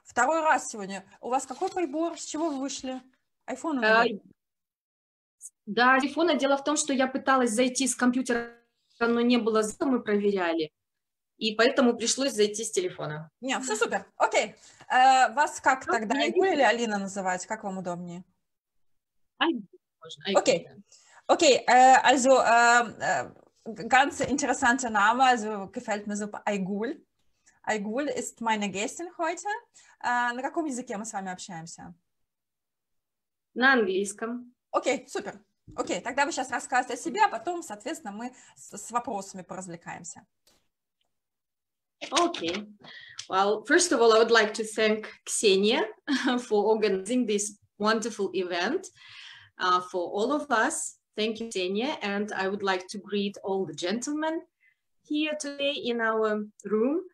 Второй раз сегодня. У вас какой прибор? С чего вы вышли? Айфон? Да, телефона. Дело в том, что я пыталась зайти с компьютера, но не было звука, мы проверяли. И поэтому пришлось зайти с телефона. Не, все супер. Окей. Вас как тогда? Айгуль или Алина называть? Как вам удобнее? Окей. Okay, also ganz interessanter Name, also gefällt mir super, Aynagul. Aynagul ist meine Gästin heute. На каком языке мы с вами общаемся? На английском. Окей, супер. Окей, тогда вы сейчас рассказываете о себе, а потом, соответственно, мы с вопросами поразвлекаемся. Okay. Well, first of all, I would like to thank Ksenia for organizing this wonderful event for all of us. Thank you, Ksenia. And I would like to greet all the gentlemen here today in our room.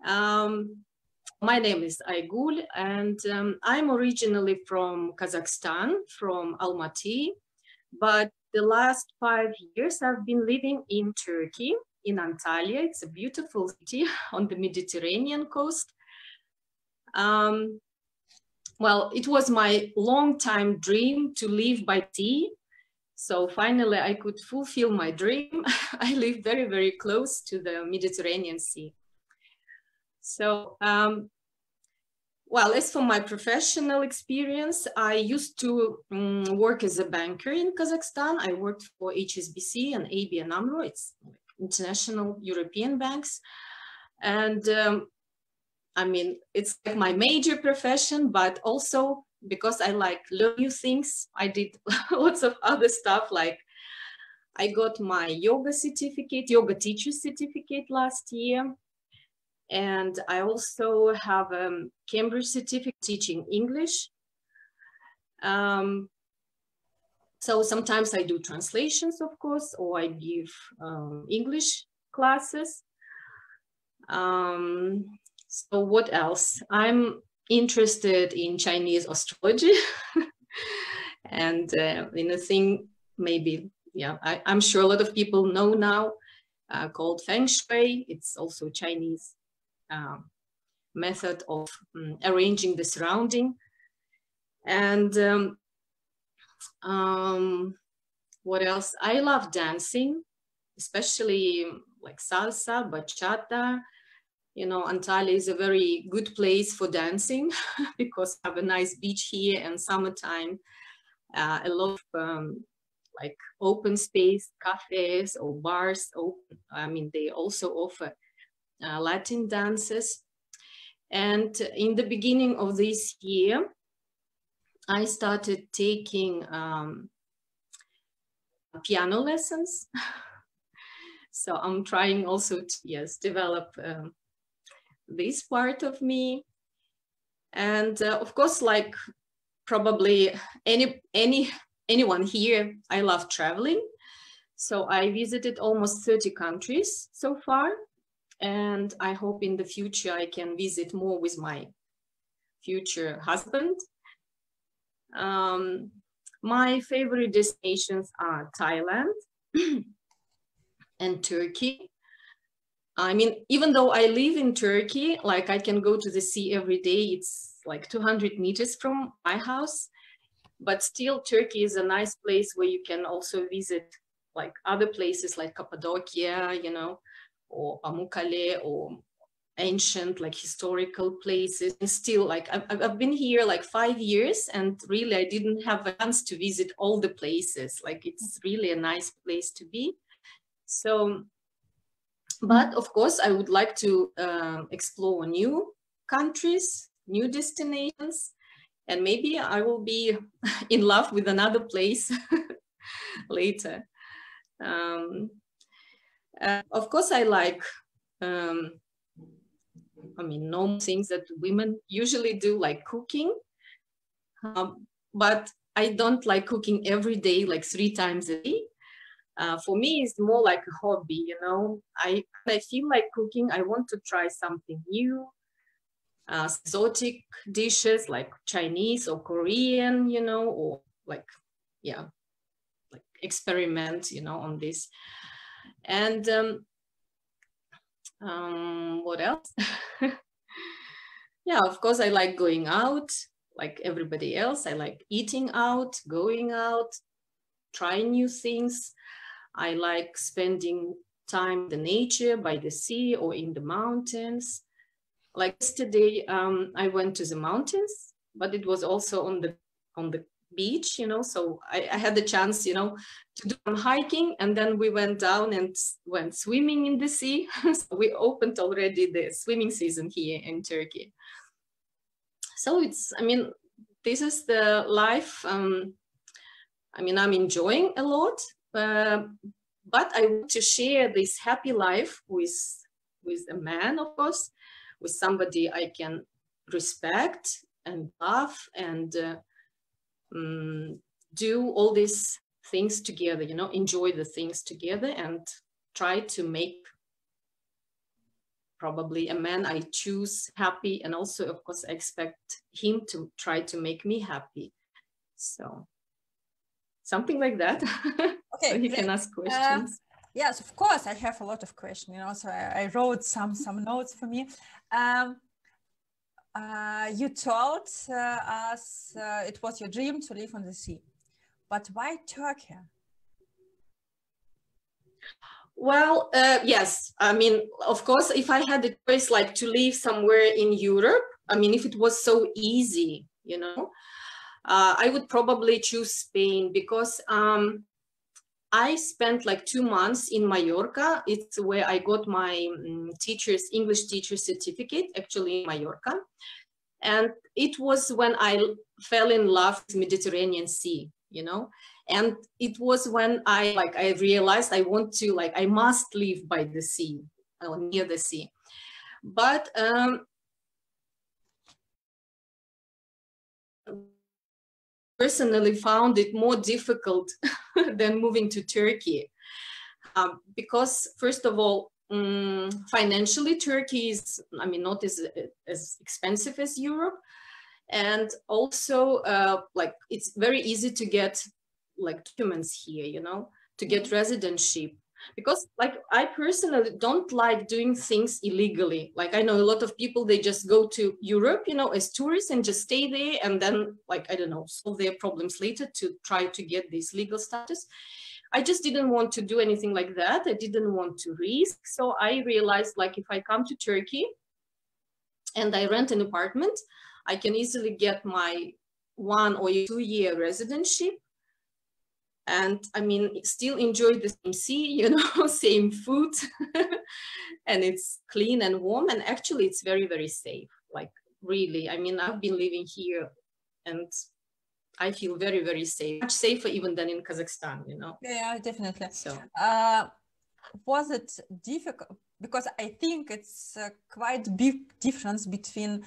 My name is Aynagul, and I'm originally from Kazakhstan, from Almaty. But the last 5 years, I've been living in Turkey, in Antalya. It's a beautiful city on the Mediterranean coast. Well, it was my long-time dream to live by sea. So finally, I could fulfill my dream. I live very, very close to the Mediterranean Sea. So, well, as for my professional experience, I used to work as a banker in Kazakhstan. I worked for HSBC and ABN AMRO. It's international European banks. And I mean, it's like my major profession, but also because I like learn new things, I did lots of other stuff. Like I got my yoga certificate, yoga teacher certificate last year. And I also have a Cambridge certificate teaching English. So sometimes I do translations, of course, or I give English classes. So what else? I'm interested in Chinese astrology and in a thing maybe, yeah, I'm sure a lot of people know now called Feng Shui. It's also Chinese method of arranging the surrounding. And what else? I love dancing, especially like salsa, bachata. You know, Antalya is a very good place for dancing because I have a nice beach here and summertime, a lot of like open space, cafes or bars open. I mean, they also offer Latin dances. And in the beginning of this year, I started taking piano lessons. So I'm trying also to, yes, develop this part of me. And of course, like probably anyone here, I love traveling. So I visited almost 30 countries so far. And I hope in the future I can visit more with my future husband. My favorite destinations are Thailand and Turkey. I mean, even though I live in Turkey, like I can go to the sea every day. It's like 200 meters from my house. But still, Turkey is a nice place where you can also visit like other places like Cappadocia, you know, or Pamukkale, or ancient like historical places. And still, like I've been here like 5 years, and really I didn't have a chance to visit all the places. Like it's really a nice place to be. So, but of course I would like to explore new countries, new destinations, and maybe I will be in love with another place later. Of course, I like, I mean, normal things that women usually do, like cooking. But I don't like cooking every day, like 3 times a day. For me, it's more like a hobby, you know. I feel like cooking, I want to try something new, exotic dishes like Chinese or Korean, you know, or like, yeah, like experiment, you know, on this. And what else? yeah, of course, I like going out like everybody else. I like eating out, going out, trying new things. I like spending time in the nature, by the sea or in the mountains. Like yesterday, I went to the mountains, but it was also on the beach, you know, so I had the chance, you know, to do some hiking, and then we went down and went swimming in the sea. So we opened already the swimming season here in Turkey. So it's, I mean, this is the life. I mean, I'm enjoying a lot, but I want to share this happy life with a man, of course, with somebody I can respect and love, and do all these things together, you know, enjoy the things together, and try to make probably a man I choose happy. And also, of course, I expect him to try to make me happy. So something like that. Okay, so he great. can ask questions. Yes, of course, I have a lot of questions, you know, so I wrote some notes for me. You told us it was your dream to live on the sea, but why Turkey? Well, yes. I mean, of course, if I had the choice like to live somewhere in Europe, I mean, if it was so easy, you know, I would probably choose Spain, because I spent like 2 months in Mallorca. It's where I got my English teacher certificate, actually in Mallorca. And it was when I fell in love with Mediterranean Sea, you know. And it was when I realized I want to, like, I must live by the sea, or near the sea. But personally found it more difficult than moving to Turkey. Because first of all, financially, Turkey is, I mean, not as expensive as Europe. And also, like, it's very easy to get like documents here, you know, to get residency. Because like, I personally don't like doing things illegally. Like, I know a lot of people, they just go to Europe, you know, as tourists, and just stay there, and then, like, I don't know, solve their problems later to try to get this legal status. I just didn't want to do anything like that. I didn't want to risk. So I realized, like, if I come to Turkey and I rent an apartment, I can easily get my 1 or 2 year residency. And I mean, still enjoy the same sea, you know, same food, and it's clean and warm. And actually, it's very, very safe. Like, really, I mean, I've been living here, and I feel very, very safe, much safer even than in Kazakhstan, you know. Yeah, definitely. So, was it difficult? Because I think it's quite big difference between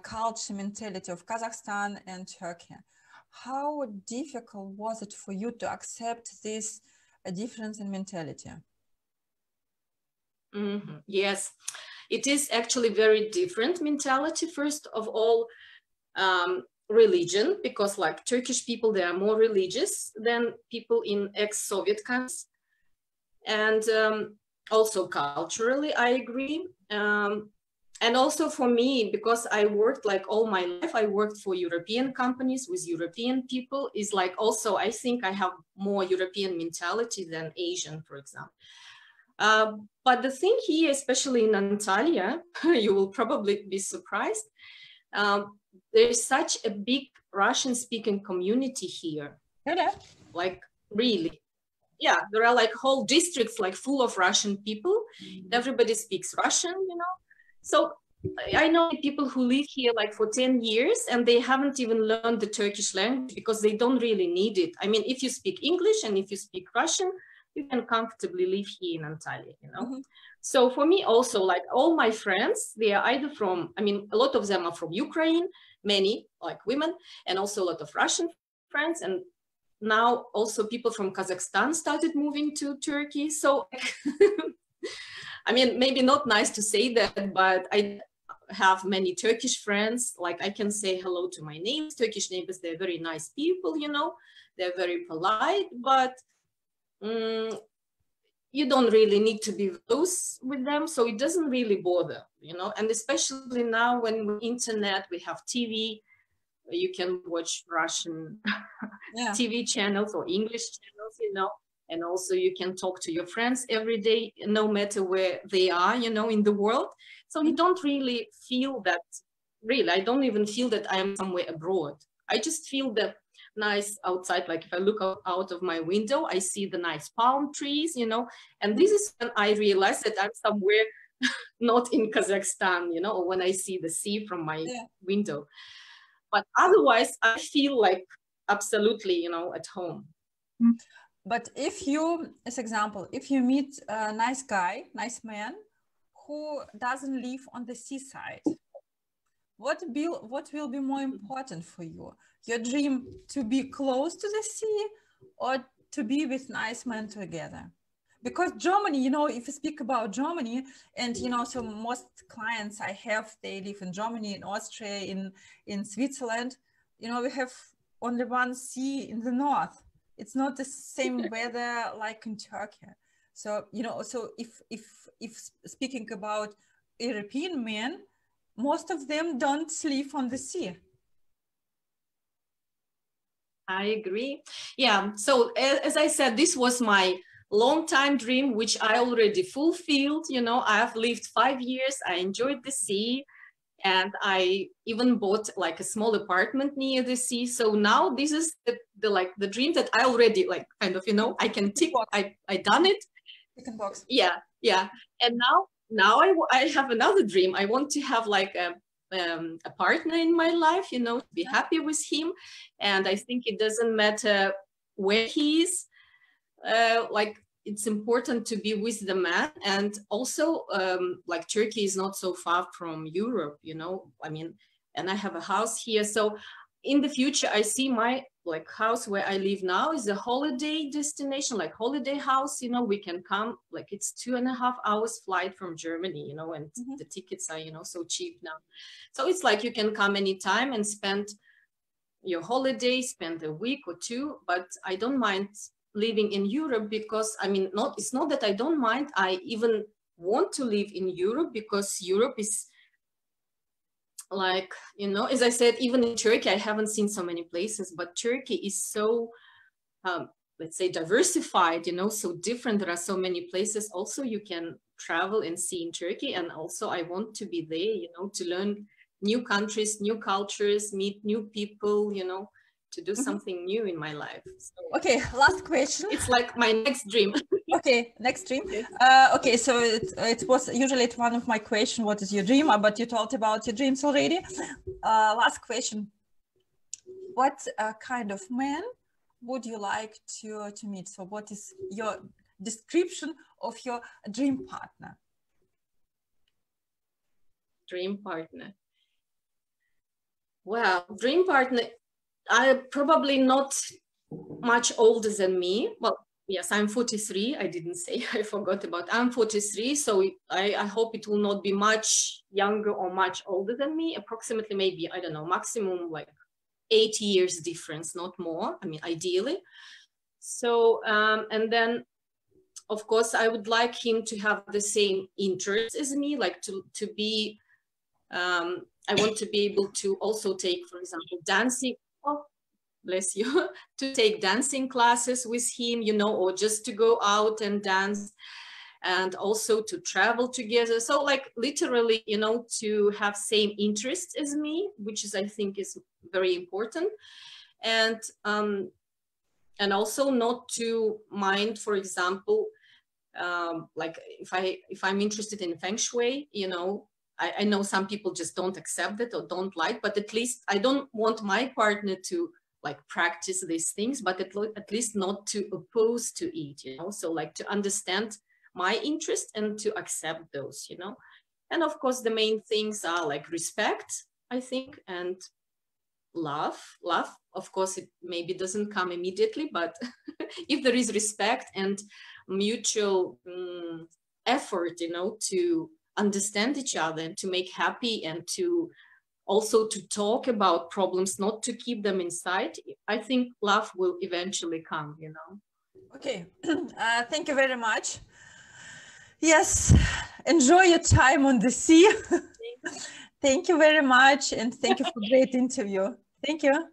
culture, mentality of Kazakhstan and Turkey. How difficult was it for you to accept this difference in mentality? Yes, it is actually very different mentality. First of all, religion, because like Turkish people, they are more religious than people in ex-Soviet countries. And also culturally, I agree. And also for me, because I worked like all my life, I worked for European companies with European people, is like also, I think I have more European mentality than Asian, for example. But the thing here, especially in Antalya, you will probably be surprised. There's such a big Russian-speaking community here. Really? Like, really. Yeah, there are like whole districts like full of Russian people. Everybody speaks Russian, you know. So I know people who live here like for 10 years and they haven't even learned the Turkish language because they don't really need it. I mean, if you speak English and if you speak Russian, you can comfortably live here in Antalya, you know. So for me also, like all my friends, they are either from, I mean, a lot of them are from Ukraine, many like women, and also a lot of Russian friends. And now also people from Kazakhstan started moving to Turkey. So, I mean, maybe not nice to say that, but I have many Turkish friends. Like, I can say hello to my neighbors, Turkish neighbors. They're very nice people, you know, they're very polite, but you don't really need to be close with them, so it doesn't really bother, you know. And especially now when with internet, we have TV, you can watch Russian TV channels or English channels, you know, and also you can talk to your friends every day, no matter where they are, you know, in the world. So you don't really feel that, really, I don't even feel that I am somewhere abroad. I just feel that nice outside. Like if I look out of my window, I see the nice palm trees, you know, and this is when I realize that I'm somewhere not in Kazakhstan, you know, or when I see the sea from my window. But otherwise, I feel like absolutely, you know, at home. But if you, as example, if you meet a nice guy, nice man, who doesn't live on the seaside, what will be more important for you? Your dream to be close to the sea or to be with nice men together? Because Germany, you know, if you speak about Germany, and, you know, so most clients I have, they live in Germany, in Austria, in Switzerland, you know, we have only one sea in the north. It's not the same weather like in Turkey. So, you know, so if speaking about European men, most of them don't live on the sea. I agree. Yeah. So as I said, this was my long-time dream, which I already fulfilled. You know, I've lived 5 years. I enjoyed the sea, and I even bought like a small apartment near the sea. So now this is the dream that I already like kind of, you know, I can tick. I done it. Chicken box. Yeah, yeah. And now I have another dream. I want to have like a partner in my life, you know, to be happy with him. And I think it doesn't matter where he is. Like it's important to be with the man. And also like Turkey is not so far from Europe, you know, I mean, and I have a house here. So in the future, I see my like house where I live now is a holiday destination, like holiday house, you know, we can come, like it's 2.5 hours flight from Germany, you know, and the tickets are, you know, so cheap now. So it's like you can come anytime and spend your holiday, spend a week or two, but I don't mind living in Europe because, I mean, it's not that I don't mind, I even want to live in Europe because Europe is like, you know, as I said, even in Turkey, I haven't seen so many places, but Turkey is so, let's say, diversified, you know, so different. There are so many places also you can travel and see in Turkey. And also I want to be there, you know, to learn new countries, new cultures, meet new people, you know, to do something new in my life. So okay, last question. It's like my next dream. Okay, next dream. Okay, so it was usually one of my questions, what is your dream? But you talked about your dreams already. Last question. What kind of man would you like to meet? So what is your description of your dream partner? Dream partner. Well, dream partner, I probably not much older than me. Well, yes, I'm 43. I didn't say, I forgot about, I'm 43. So I hope it will not be much younger or much older than me. Approximately maybe, I don't know, maximum like 8 years difference, not more. I mean, ideally. So, and then of course, I would like him to have the same interests as me, like to be, I want to be able to also take, for example, dancing. Oh, bless you, to take dancing classes with him, you know, or just to go out and dance, and also to travel together. So like literally, you know, to have same interests as me, which is, I think, is very important. And also not to mind, for example, like if I'm interested in Feng Shui, you know, I know some people just don't accept it or don't like, but at least I don't want my partner to like practice these things, but at least not to oppose to it, you know, so like to understand my interest and to accept those, you know. And of course, the main things are like respect, I think, and love. Of course, it maybe doesn't come immediately, but if there is respect and mutual effort, you know, to understand each other and to make happy and to also to talk about problems, not to keep them inside, I think love will eventually come, you know. Okay, thank you very much. Yes, enjoy your time on the sea. Thank you very much, and thank you for a great interview. Thank you.